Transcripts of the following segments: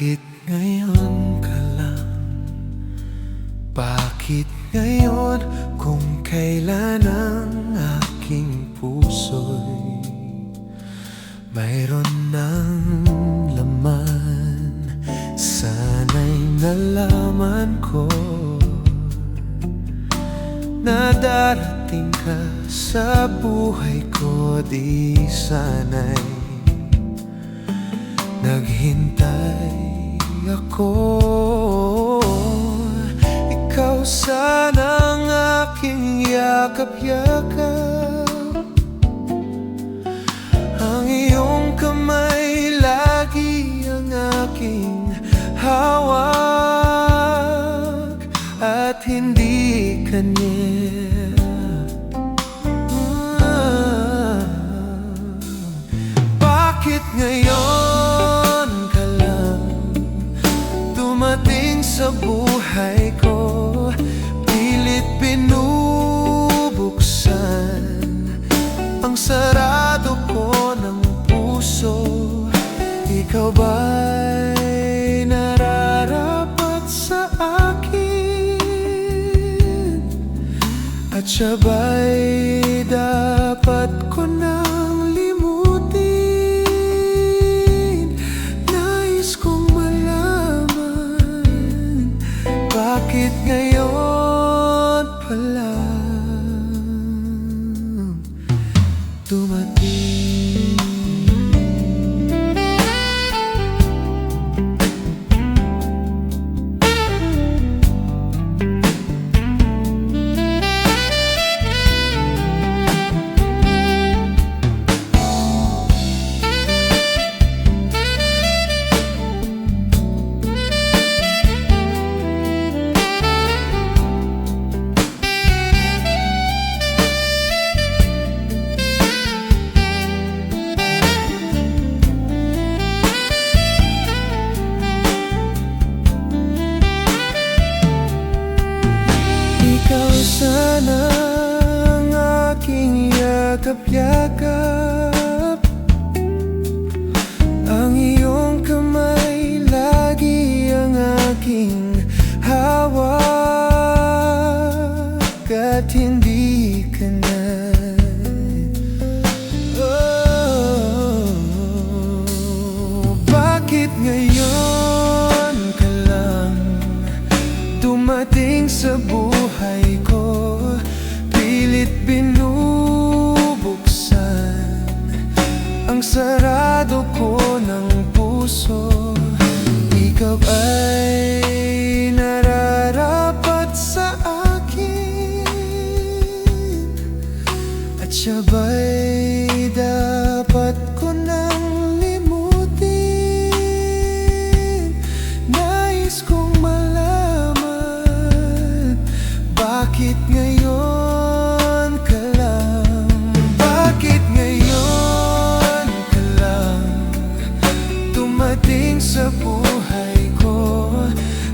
Bakit ngayon ka lang? Bakit ngayon kung kailan ang aking puso'y mayroon ng laman? Sana'y nalaman ko na darating ka sa buhay ko. Di sana'y naghintay ako. Ikaw sanang aking yakap-yakap, ang iyong kamay lagi ang aking hawak, at hindi kanya. Bakit ngayon ka lang dumating sa buhay ko? Pilit binubuksan ang sarado ko ng puso. Ikaw ba'y nararapat sa akin? At siya ba'y dapat ko nang limutin? Nais kong malaman, bakit ngayon pa lang dumating? Sana ang aking yakap-yakap, ang iyong kamay lagi ang aking hawak, at hindi ka na. Bakit ngayon ka lang dumating sa buhay ko? Pilit binubuksan ang sarado ko ng puso. Ikaw ay nararapat sa akin, at siya ba'y dapat ko nang limutin? Nais kong malaman, bakit ngayon ka lang? Bakit ngayon ka lang dumating sa buhay ko?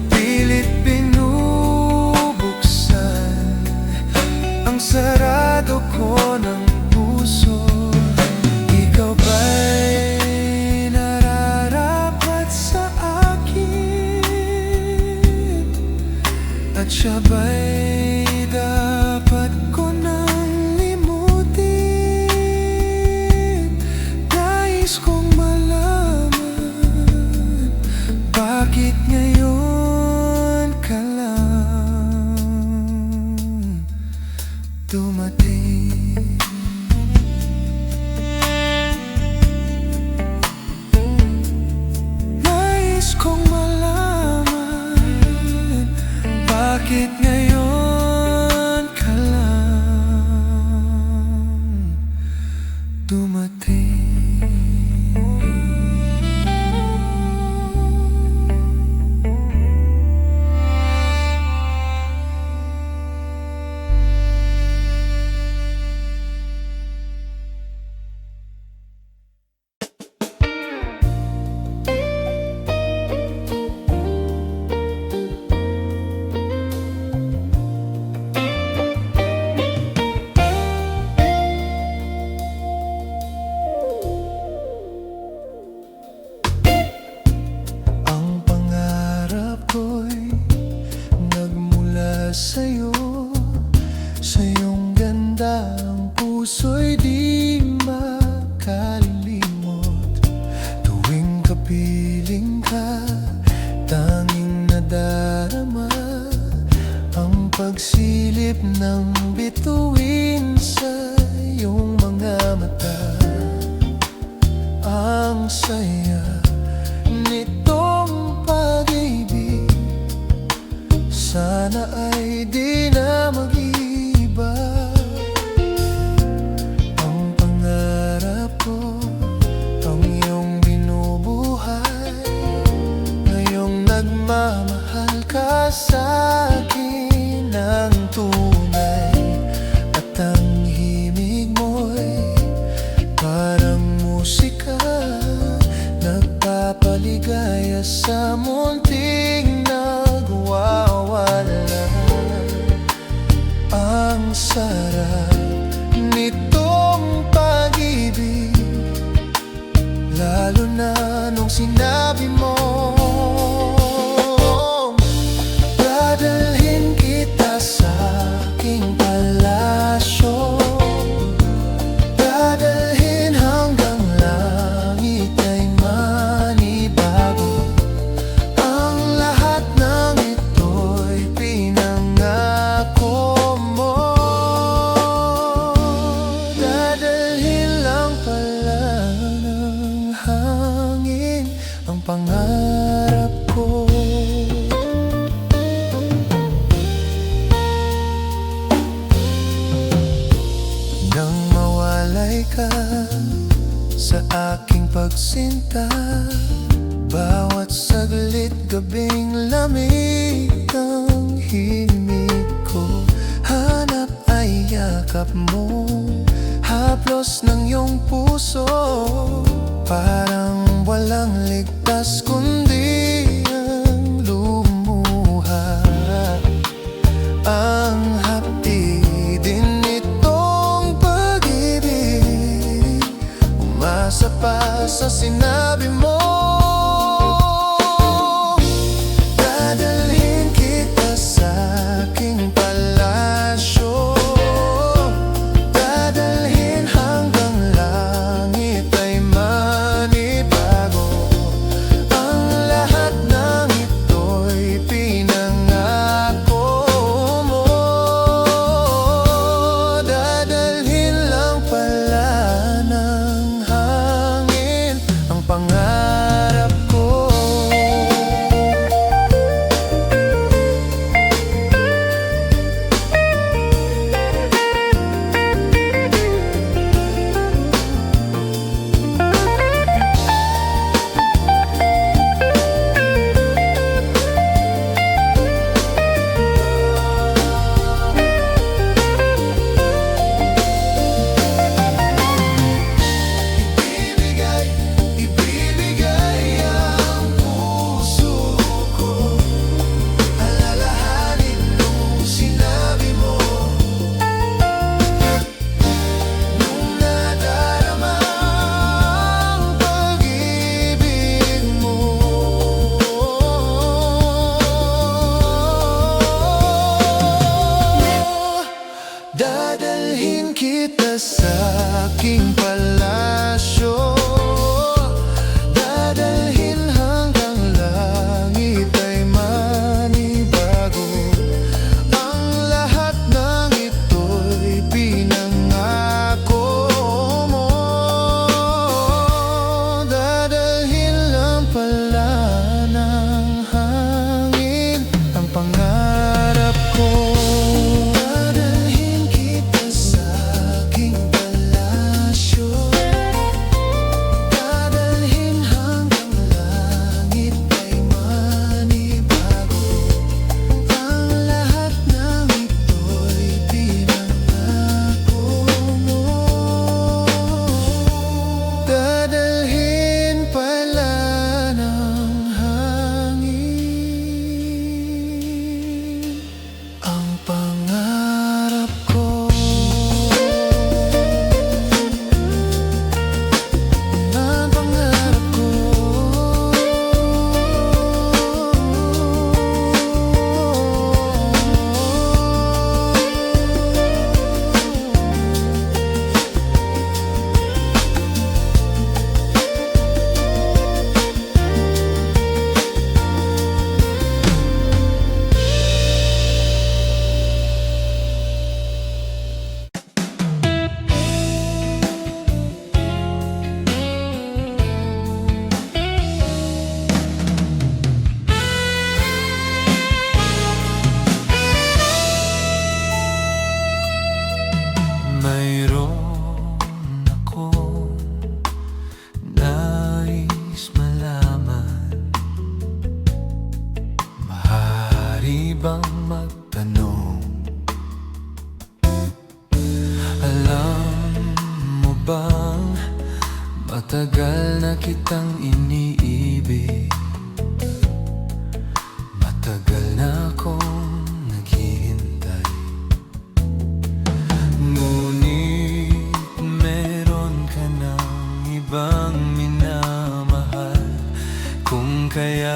Pilit binubuksan ang sarado ko ng puso. Ikaw ba'y nararapat sa akin? At siya ba'y dapat ko nang limutin? Nais kong malaman, piling ka, tanging nadarama ang pagsilip ng bituin sa iyong mga mata. Ang saya nitong pag-ibig, sana ay di na mag-iba. Ang pangarap ko, ang iyong binubuhay, ngayong nagmamahal ka sa'kin ng tunay. At ang himig mo'y parang musika, nagpapaligaya sa munting nagwawala. Ang sarap nitong pag-ibig, lalo na nung sinabi mo dadalhin kita sa aking palasyo, dadalhin hanggang langit ay manibago. Ang lahat ng ito'y pinangako mo, dadalhin lang pala ng hangin ang pangarap ko. Nang mawalay ka sa aking pagsinta, bawat saglit gabing lamig ang himig ko. Hanap ay yakap mo, haplos ng iyong puso, parang walang ligtas kundi ang lumuha. Ang hapdi din nitong pag-ibig, umasa pa sa sinabi mo, dadalhin kita sa aking palasyo, dadalhin hanggang langit ay manibago. Ang ibang magtanong, alam mo bang matagal na kitang iniibig? Matagal na akong naghihintay, ngunit meron ka ng ibang minamahal. Kung kaya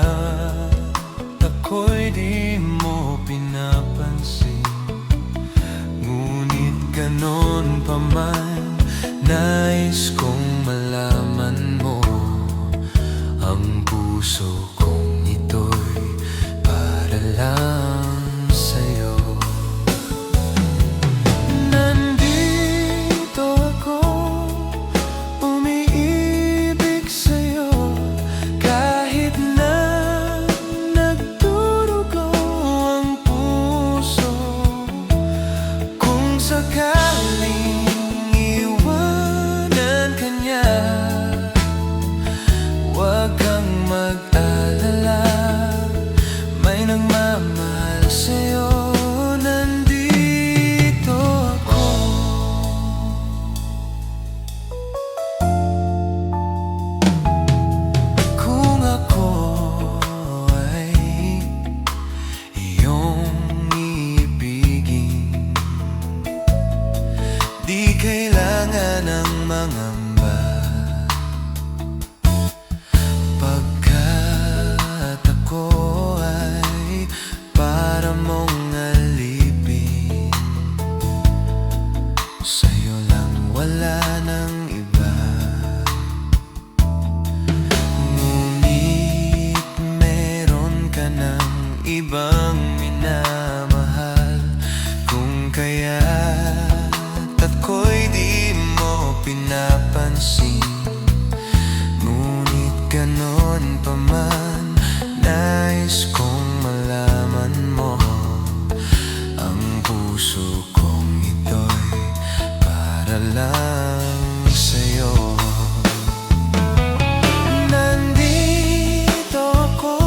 ako'y di mo pinapansin, ngunit ganon pa man, nais kong malaman mo ang puso kong ito'y para lang sa'yo. Nandito ako, umiibig sa'yo, kahit na nagdurugo ang puso. Kung sakaling iwanan ka niya, huwag kang mag-alala, may nagmamahal sa'yo. Nandito ako. Kung ako ay iyong ibigin, di kailangan ng mangamba, pagkat ako ay para mong alipin. Sa'yo lang, wala nang iba. Ngunit meron ka ng ibang minamahal. Kung kaya't ako'y di mo pinapansin, ngunit ganon pa man, nais kong malaman mo ang puso kong ito'y para lang sa'yo. Nandito ako,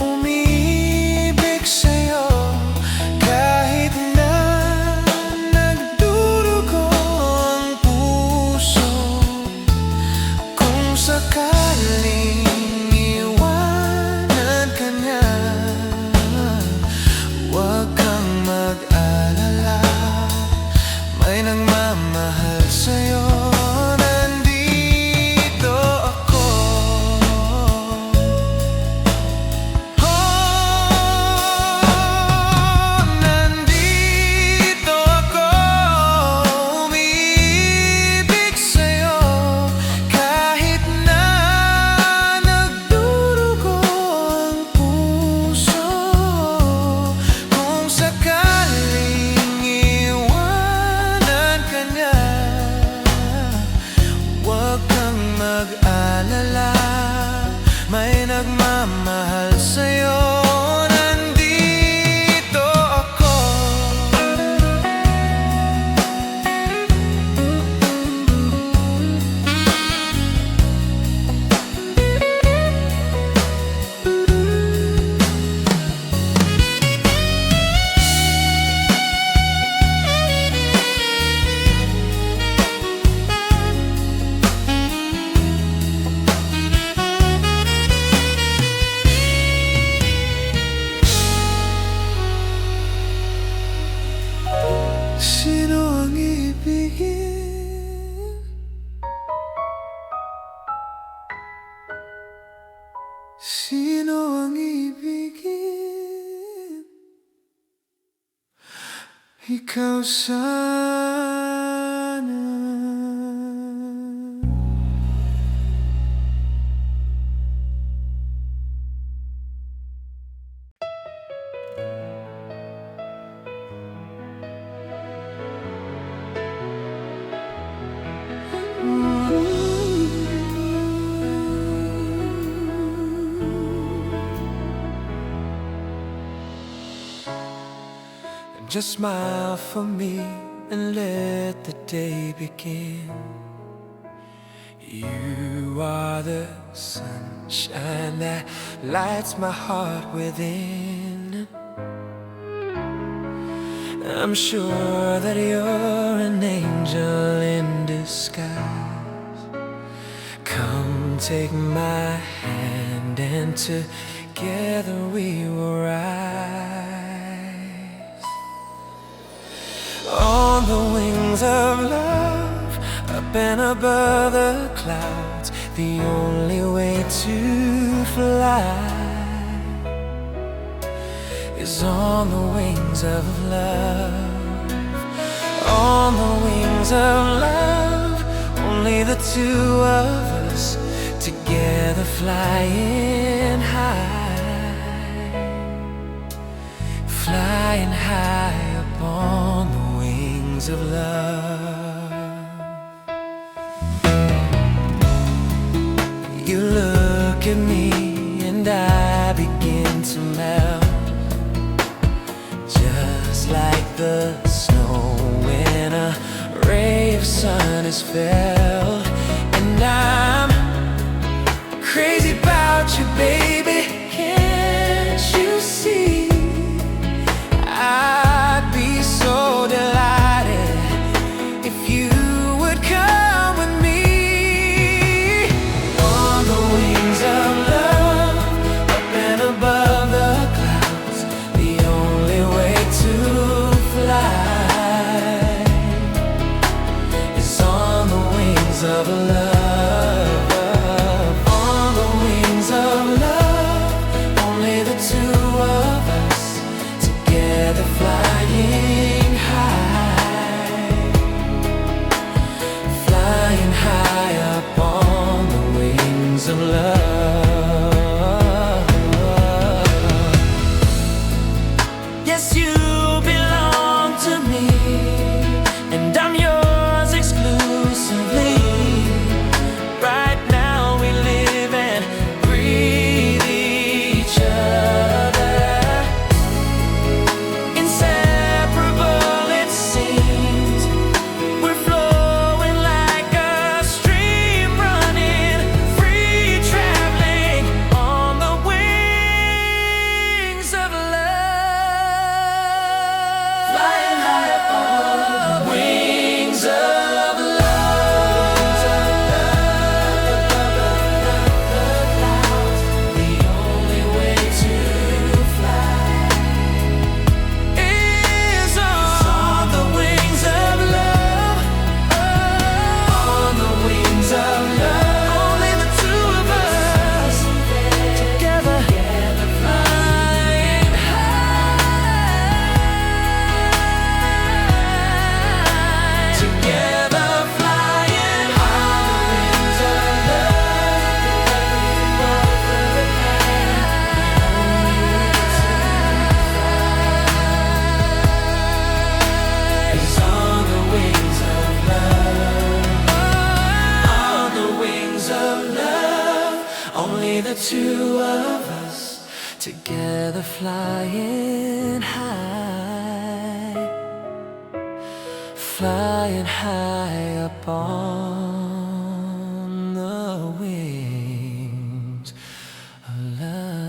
umiibig sa'yo, kahit na nagdurugo ang puso. Kung sakaling iwanan ka niya, huwag kang mag-alala, may nagmamahal sa'yo. Nandito ako. Nandito ako, umiibig sa'yo, kahit na nagdurugo ang puso. Kung sakaling iwanan ka niya, huwag kang mag-alala, may nagmamahal sa'yo. Nandito ako. Sino ang ibigin? Sino ang ibigin? Ikaw sana. Just smile for me and let the day begin. You are the sunshine that lights my heart within. I'm sure that you're an angel in disguise. Come take my hand and together we will rise. On the wings of love, up and above the clouds, the only way to fly is on the wings of love. On the wings of love, only the two of us together flying high, flying high upon the wings of love. You look at me and I begin to melt, like the snow when a ray of sun is felt. And I'm crazy about you, baby, can't you see? I'd be so delighted if you would come with me. On the wings of love, up and above the clouds, the only way to of love. On the wings of love, only the two of us together flying high, flying high up on the wings of love. Yes, you belong to me, and I'm yours exclusively. Only the two of us together flying high, flying high upon the wings of love.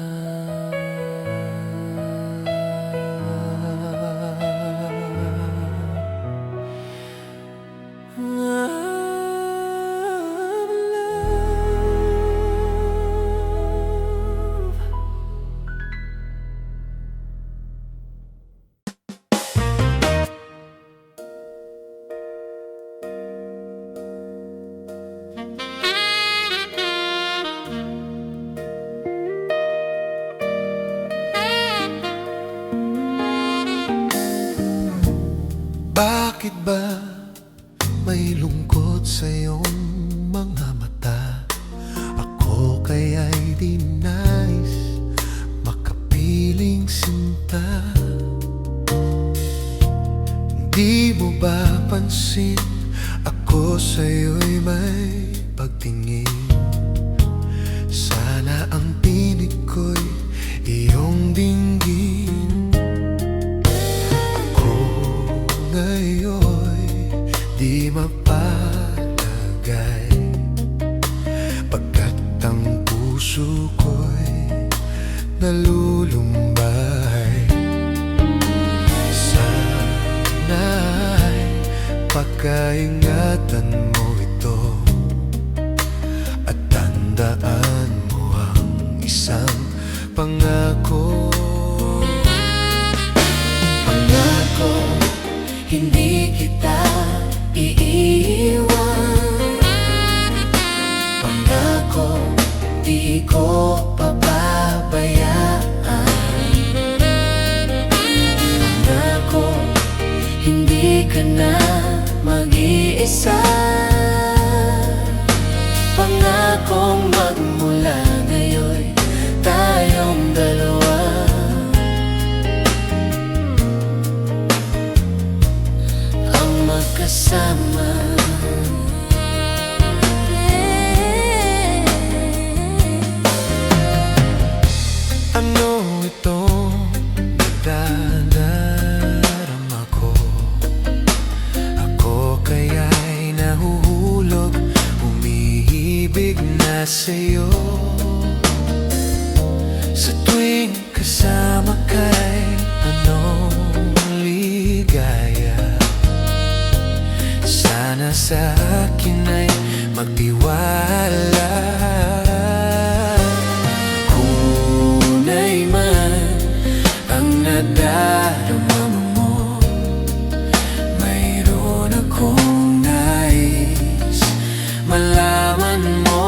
Bakit ba may lungkot sa iyong mga mata? Ako kaya'y di nais makapiling sinta. Di mo ba pansin ako sa'yo'y may pagtingin? Sana ang tinig ko'y iyong dinggin. Ngayon di mapalagay, pagkat ang puso ko'y nalulumbay. Sa pagkaingatan mo ito, at tandaan mo ang isang pangako. Pangako, hindi kita iiwan. Pangako, di ko pababayaan. Pangako, hindi ka na mag-iisa. Pangakong magmula ngayon tayong dalawa ang magkasama. Ano itong nadadarama ko? Ako kaya'y nahuhulog, umiibig na sa'yo. Sa tuwing kasama ka'y anong ligaya. Sana sa akin ay magtiwala. Tunay man ang nadarama mo, mayroon akong nais malaman mo.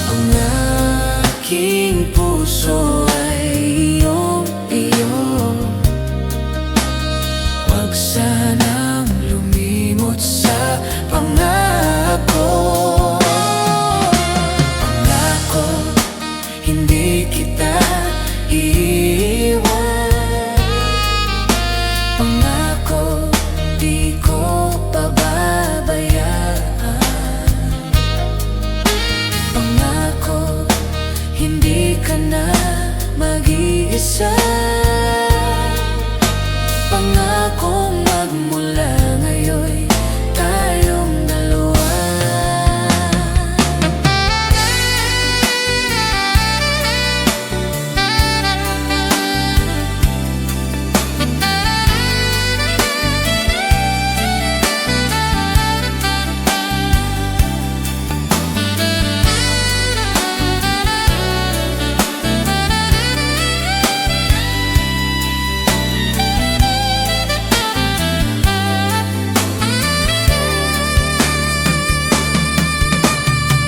Ang aking puso ay iyong-iyo. Huwag sanang lumimot sa pangako. Pangako, hindi kita iiwan. Pangako, di ko pababayaan. Pangako, hindi ka na mag-iisa. Pangakong magmula ngayon tayong dalawa.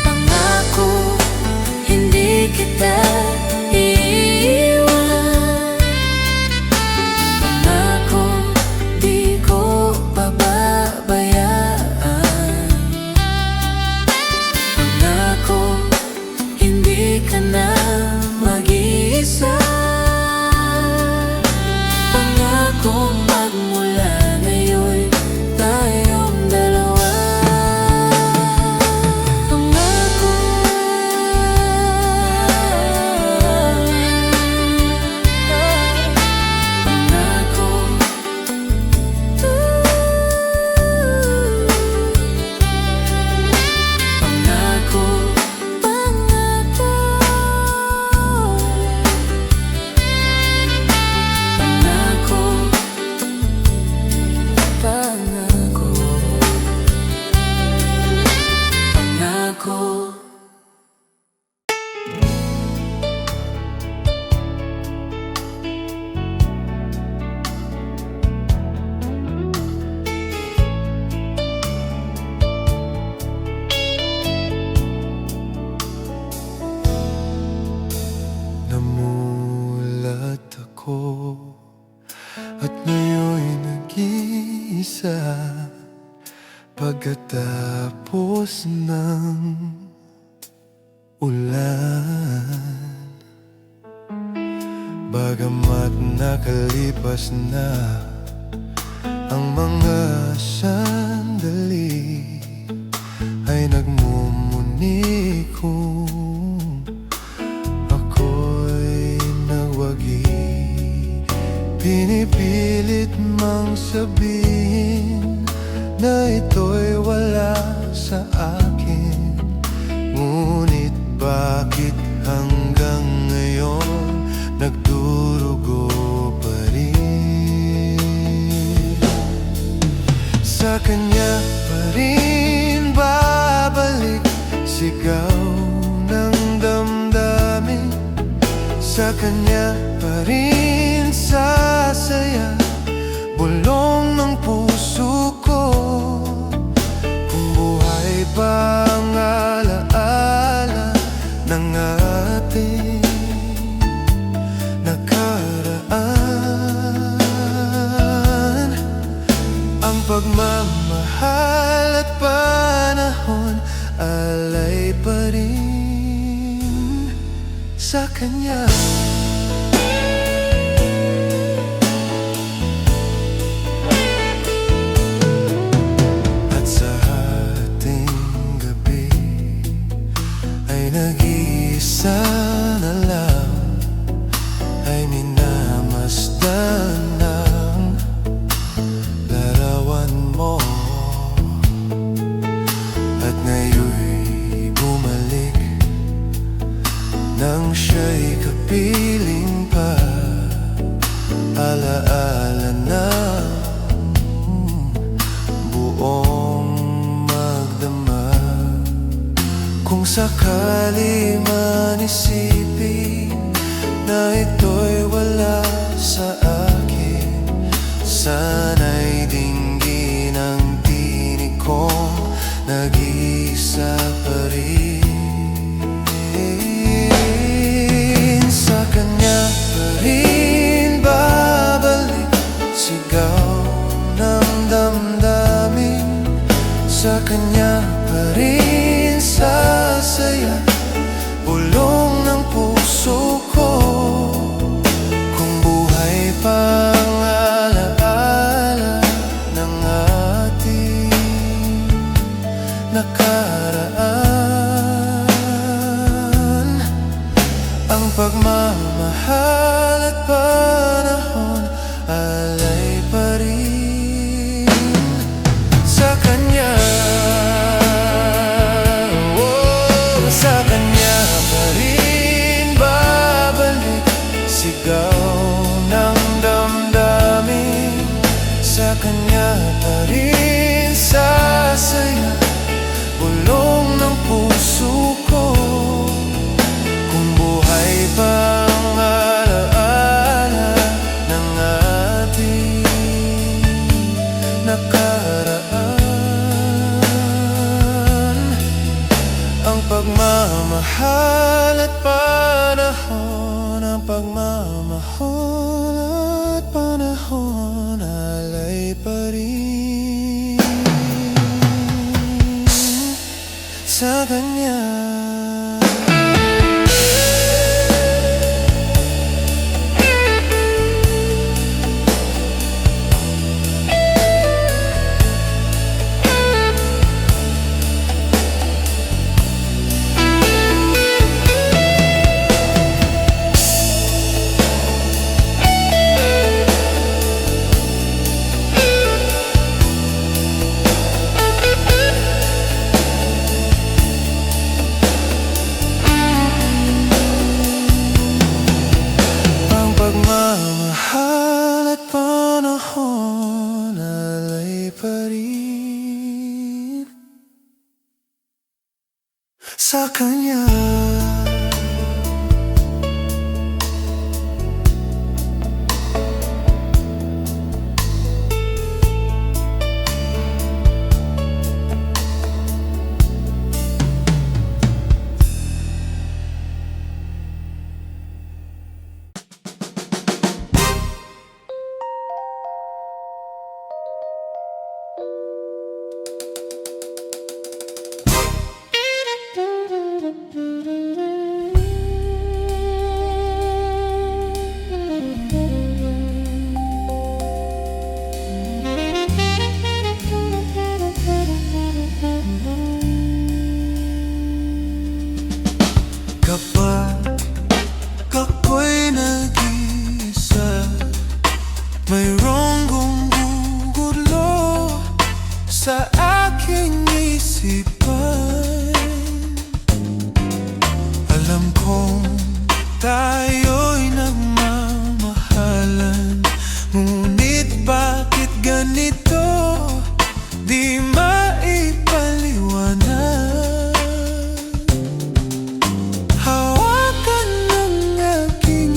Pangako, hindi kita iiwan. Pangako, di ko pababayaan. Pangako, hindi ka na mag-iisa. Pangako, magmula ngayon tayong dalawa. Pangako, pangako, pangako, pangako, pangako, pangako, pangako. Namulat ako at ngayon'y nag-iisa. Pagkatapos ng ulan, bagamat nakalipas na ang mga sandali, ay nagmumuni kung ako'y nagwagi. Pinipilit mang sabihin na ito'y wala sa akin, ngunit bakit hanggang ngayon nagdurugo pa rin? sa kanya pa rin sasaya bulong ng puso ko. Kung buhay pa ang alaala ng ating nakaraan, ang pagmamahal at panahon alay pa rin sa kanya. At sa ating gabi ay nag-iisa na lang, ay minamasdan ng larawan mo. At ngayon'y bumalik nang siya'y kapiling pa, alaala na buong magdamag. Kung sakali man isipin na ito'y wala sa akin, sana'y dinggin ang tinig kong nag-iisa pa rin. Sa kanya pa rin babalik, sigaw ng damdamin. Sa kanya pa rin sasaya bulong ng puso ko. Kung buhay pa ang alaala ng ating nakaraan, ang pagmamahal at panahon alay pa rin sa kanya. Sa kanya pa rin babalik, sigaw ng damdamin. Sa kanya pa rin sasaya bulong ng puso ko. Kung buhay pa ang alaala ng ating nakaraan, ang pagmamahal at panahon, ang pagmamahal at panahon alay pa rin sa kanya. Pagmamahal at panahon alay pa rin sa kanya. Kapag ako'y nag-iisa, mayroong gumugudlo sa aking isipan. Alam kong tayo'y nagmamahalan, ngunit bakit ganito di maipaliwanag? Hawakan ng aking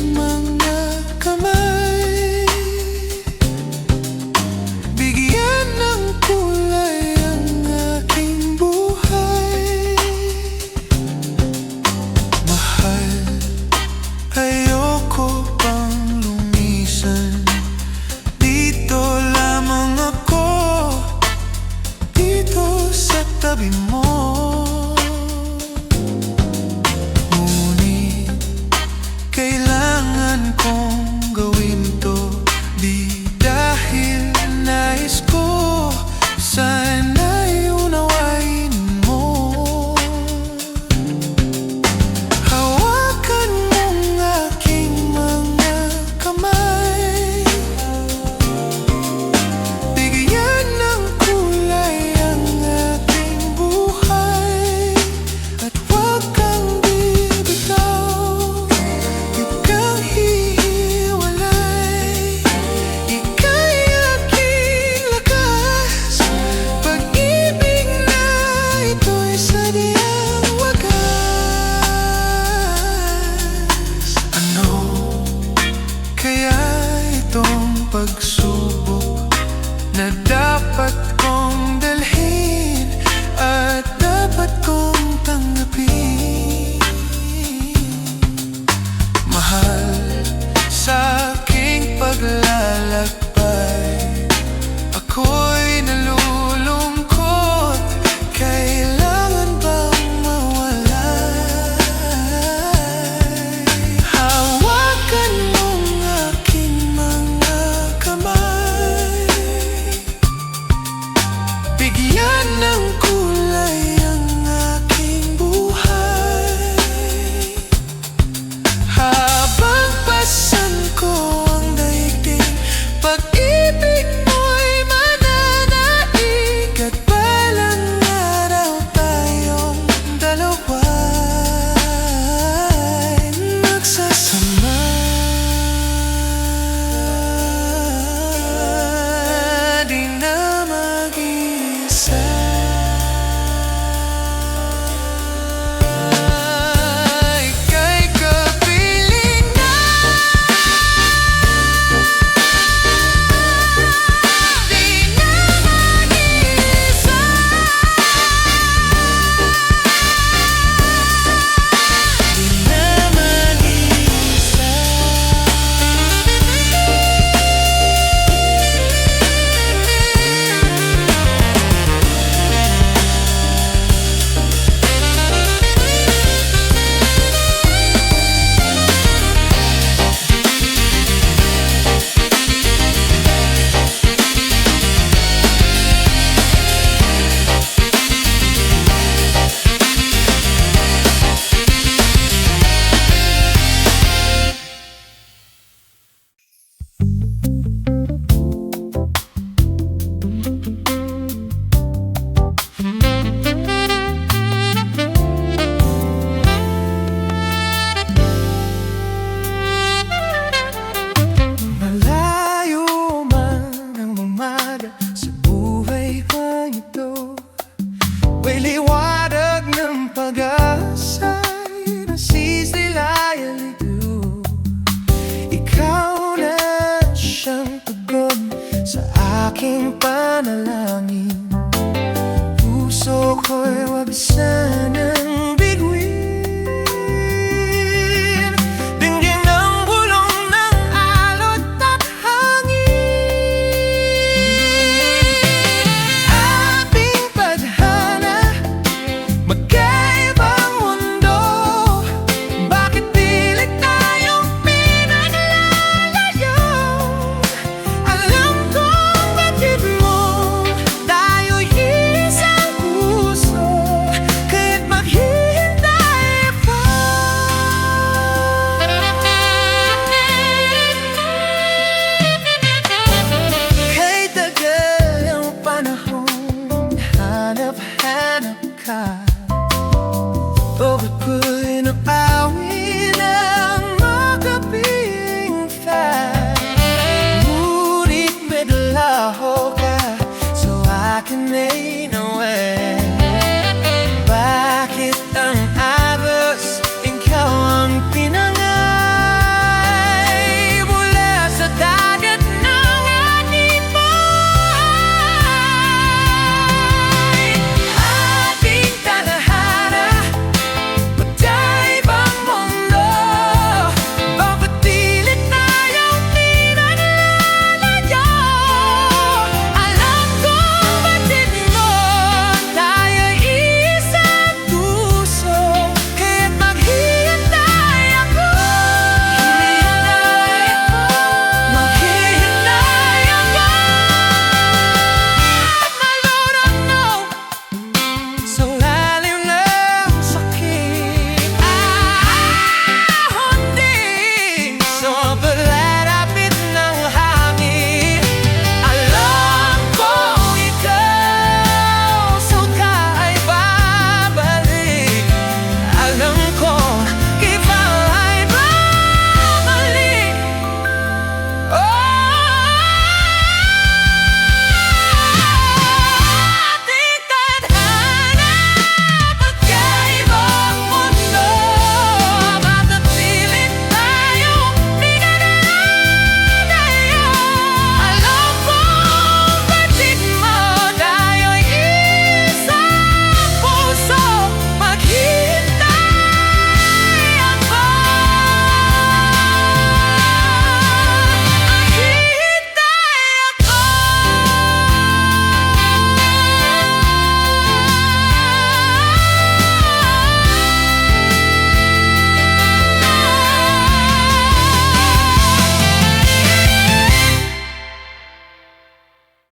sana lang